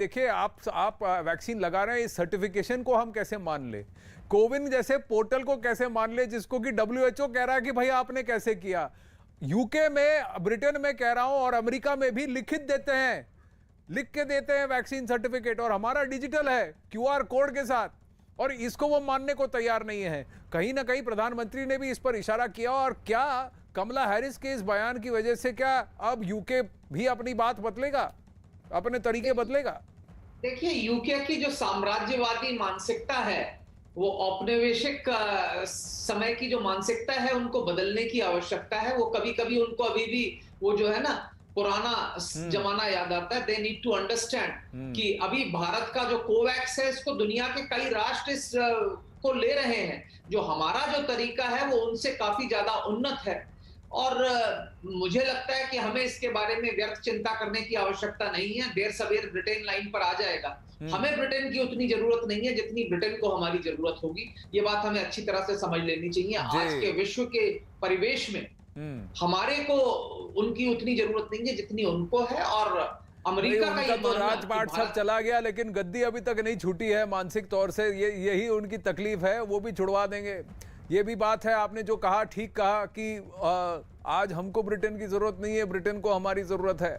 देखिए, आप वैक्सीन लगा रहे हैं, इस सर्टिफिकेशन को हम कैसे मान ले? कोविन जैसे पोर्टल को कैसे मान ले, जिसको कि डब्ल्यूएचओ कह रहा है कि भाई आपने कैसे किया? यूके में, ब्रिटेन में कह रहा हूं, और अमेरिका में भी लिख के देते हैं वैक्सीन सर्टिफिकेट, और हमारा डिजिटल है क्यूआर कोड के साथ, और इसको वो मानने को तैयार नहीं है। कहीं ना कहीं प्रधानमंत्री ने भी इस पर इशारा किया, और क्या कमला हैरिस के इस बयान की वजह से क्या अब यूके भी अपनी बात बदलेगा, अपने तरीके बदलेगा? देखिए, यूके की जो साम्राज्यवादी मानसिकता है, वो औपनिवेशिक समय की जो मानसिकता है, उनको बदलने की आवश्यकता है। वो कभी कभी उनको अभी भी वो जो है ना, पुराना जमाना याद आता है। दे नीड टू अंडरस्टैंड कि अभी भारत का जो कोवैक्स है, इसको दुनिया के कई राष्ट्र इस को ले रहे हैं। जो हमारा जो तरीका है वो उनसे काफी ज्यादा उन्नत है, और मुझे लगता है कि हमें इसके बारे में व्यर्थ चिंता करने की आवश्यकता नहीं है। देर सवेर ब्रिटेन लाइन पर आ जाएगा। हमें ब्रिटेन की उतनी जरूरत नहीं है जितनी ब्रिटेन को हमारी जरूरत होगी। ये बात हमें अच्छी तरह से समझ लेनी चाहिए। आज के विश्व के परिवेश में हमारे को उनकी उतनी जरूरत नहीं है जितनी उनको है। और अमेरिका का ये तो राजपाट सब चला गया, लेकिन गद्दी अभी तक नहीं छूटी है मानसिक तौर से। यही उनकी तकलीफ है, वो भी छुड़वा देंगे। ये भी बात है, आपने जो कहा ठीक कहा कि आज हमको ब्रिटेन की जरूरत नहीं है, ब्रिटेन को हमारी जरूरत है।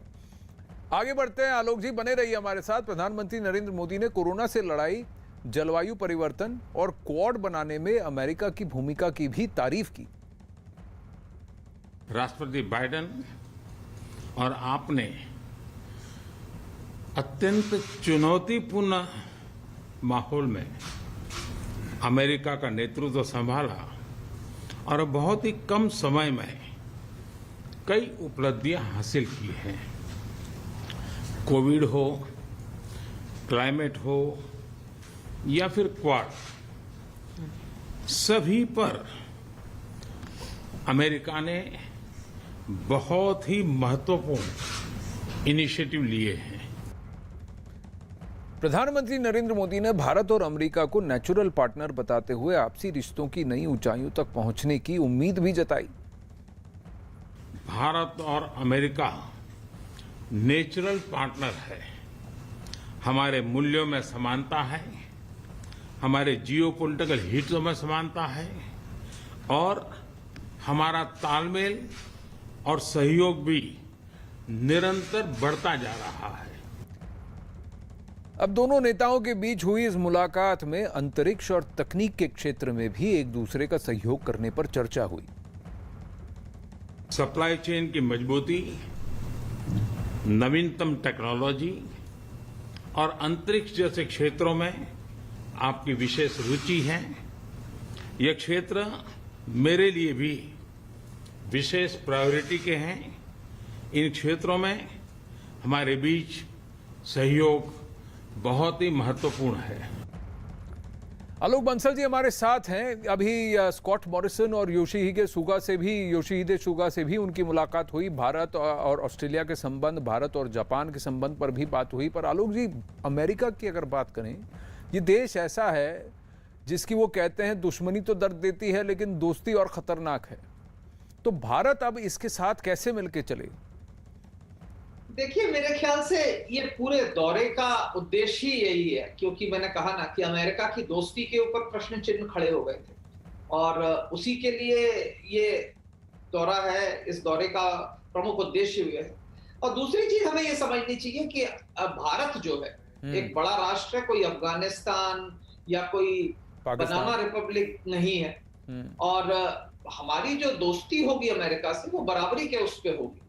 आगे बढ़ते हैं, आलोक जी बने रहिए हमारे साथ। प्रधानमंत्री नरेंद्र मोदी ने कोरोना से लड़ाई, जलवायु परिवर्तन और क्वाड बनाने में अमेरिका की भूमिका की भी तारीफ की। राष्ट्रपति बाइडेन और आपने अत्यंत चुनौतीपूर्ण माहौल में अमेरिका का नेतृत्व संभाला और बहुत ही कम समय में कई उपलब्धियां हासिल की हैं। कोविड हो, क्लाइमेट हो या फिर क्वाड, सभी पर अमेरिका ने बहुत ही महत्वपूर्ण इनिशिएटिव लिए हैं। प्रधानमंत्री नरेंद्र मोदी ने भारत और अमेरिका को नेचुरल पार्टनर बताते हुए आपसी रिश्तों की नई ऊंचाइयों तक पहुंचने की उम्मीद भी जताई। भारत और अमेरिका नेचुरल पार्टनर है। हमारे मूल्यों में समानता है, हमारे जियोपॉलिटिकल हितों में समानता है, और हमारा तालमेल और सहयोग भी निरंतर बढ़ता जा रहा है। अब दोनों नेताओं के बीच हुई इस मुलाकात में अंतरिक्ष और तकनीक के क्षेत्र में भी एक दूसरे का सहयोग करने पर चर्चा हुई। सप्लाई चेन की मजबूती, नवीनतम टेक्नोलॉजी और अंतरिक्ष जैसे क्षेत्रों में आपकी विशेष रुचि है। ये क्षेत्र मेरे लिए भी विशेष प्रायोरिटी के हैं। इन क्षेत्रों में हमारे बीच सहयोग बहुत ही महत्वपूर्ण है। आलोक बंसल जी हमारे साथ हैं। अभी स्कॉट मॉरिसन और योशिहिदे सुगा से भी उनकी मुलाकात हुई। भारत और ऑस्ट्रेलिया के संबंध, भारत और जापान के संबंध पर भी बात हुई। पर आलोक जी, अमेरिका की अगर बात करें, ये देश ऐसा है जिसकी वो कहते हैं दुश्मनी तो दर्द देती है लेकिन दोस्ती और खतरनाक है। तो भारत अब इसके साथ कैसे मिलके चले? देखिए, मेरे ख्याल से ये पूरे दौरे का उद्देश्य ही यही है, क्योंकि मैंने कहा ना कि अमेरिका की दोस्ती के ऊपर प्रश्न चिन्ह खड़े हो गए थे, और उसी के लिए ये दौरा है। इस दौरे का प्रमुख उद्देश्य भी है। और दूसरी चीज हमें ये समझनी चाहिए कि भारत जो है एक बड़ा राष्ट्र है, कोई अफगानिस्तान या कोई बनाना रिपब्लिक नहीं है। और हमारी जो दोस्ती होगी अमेरिका से, वो बराबरी के उस पे होगी।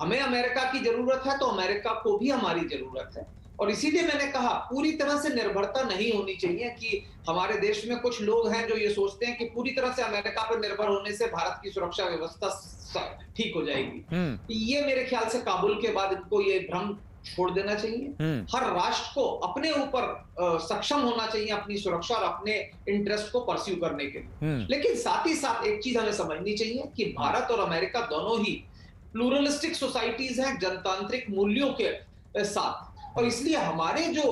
हमें अमेरिका की जरूरत है तो अमेरिका को भी हमारी जरूरत है। और इसीलिए मैंने कहा, पूरी तरह से निर्भरता नहीं होनी चाहिए कि हमारे देश में कुछ लोग हैं जो ये सोचते हैं कि पूरी तरह से अमेरिका पर निर्भर होने से भारत की सुरक्षा व्यवस्था ठीक हो जाएगी। ये मेरे ख्याल से काबुल के बाद इनको ये भ्रम छोड़ देना चाहिए। हर राष्ट्र को अपने ऊपर सक्षम होना चाहिए अपनी सुरक्षा और अपने इंटरेस्ट को परस्यू करने के लिए। लेकिन साथ ही साथ एक चीज हमें समझनी चाहिए कि भारत और अमेरिका दोनों ही प्लूरलिस्टिक सोसाइटीज हैं, जनतांत्रिक मूल्यों के साथ, और इसलिए हमारे जो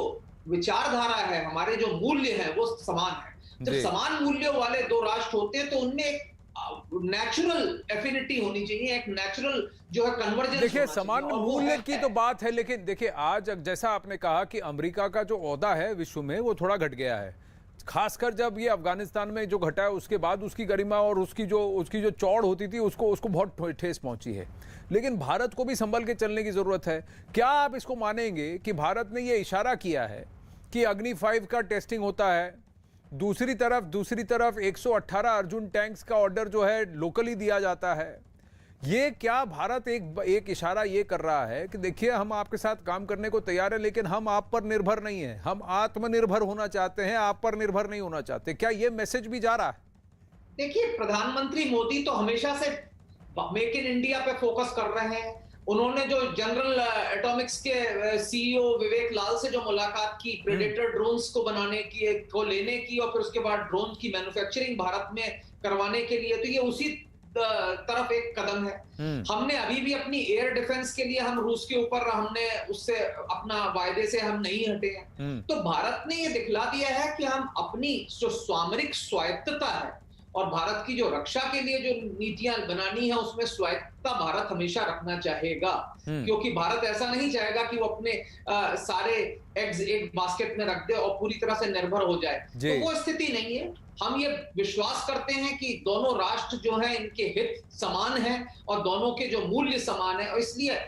विचारधारा है, हमारे जो मूल्य हैं, वो समान है। जब समान मूल्यों वाले दो राष्ट्र होते हैं तो उनमें एक नेचुरल एफिनिटी होनी चाहिए, एक नेचुरल जो है कन्वर्जेंस। देखिए सामान्य मूल्य की तो बात है, लेकिन देखिए आज जैसा आपने कहा कि अमेरिका का जो ओहदा है विश्व में वो थोड़ा घट गया है, खासकर जब ये अफगानिस्तान में जो घटा है उसके बाद उसकी गरिमा और उसकी जो चौड़ होती थी उसको बहुत ठेस पहुंची है। लेकिन भारत को भी संभल के चलने की जरूरत है। क्या आप इसको मानेंगे कि भारत ने ये इशारा किया है कि अग्नि 5 का टेस्टिंग होता है, दूसरी तरफ 118 अर्जुन टैंक्स का ऑर्डर जो है लोकली दिया जाता है। ये क्या भारत एक इशारा ये कर रहा है कि देखिए हम आपके साथ काम करने को तैयार है, लेकिन हम आप पर निर्भर नहीं है, हम आत्मनिर्भर होना चाहते हैं, आप पर निर्भर नहीं होना चाहते। क्या ये मैसेज भी जा रहा है? देखिए प्रधानमंत्री मोदी तो हमेशा से मेक इन इंडिया पे फोकस कर रहे हैं। उन्होंने जो जनरल एटॉमिक्स के सीईओ विवेक लाल से जो मुलाकात की, प्रेडेटर ड्रोन्स को बनाने की, को लेने की, और फिर उसके बाद ड्रोन की मैन्युफैक्चरिंग भारत में करवाने के लिए, तो ये उसी तरफ एक कदम है। हमने अभी भी अपनी एयर डिफेंस के लिए हम रूस के ऊपर हमने उससे अपना वायदे से हम नहीं हटे हैं। तो भारत ने ये दिखला दिया है कि हम अपनी जो सामरिक स्वायत्तता है और भारत की जो रक्षा के लिए जो नीतियां बनानी है उसमें स्वायत्तता भारत हमेशा रखना चाहेगा, क्योंकि भारत ऐसा नहीं चाहेगा कि वो अपने सारे एग्स एक बास्केट में रख दे और पूरी तरह से निर्भर हो जाए। तो वो स्थिति नहीं है। हम ये विश्वास करते हैं कि दोनों राष्ट्र जो है इनके हित समान हैं और दोनों के जो मूल्य समान है, और इसलिए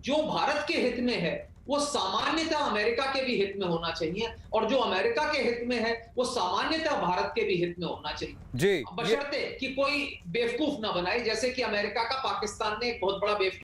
जो भारत के हित में है वो सामान्यतः अमेरिका के भी हित में होना चाहिए, और जो अमेरिका के हित में है वो सामान्यतः भारत के भी हित में होना चाहिए जी, बशर्ते कि कोई बेवकूफ ना बनाए, जैसे कि अमेरिका का पाकिस्तान ने एक बहुत बड़ा बेवकूफ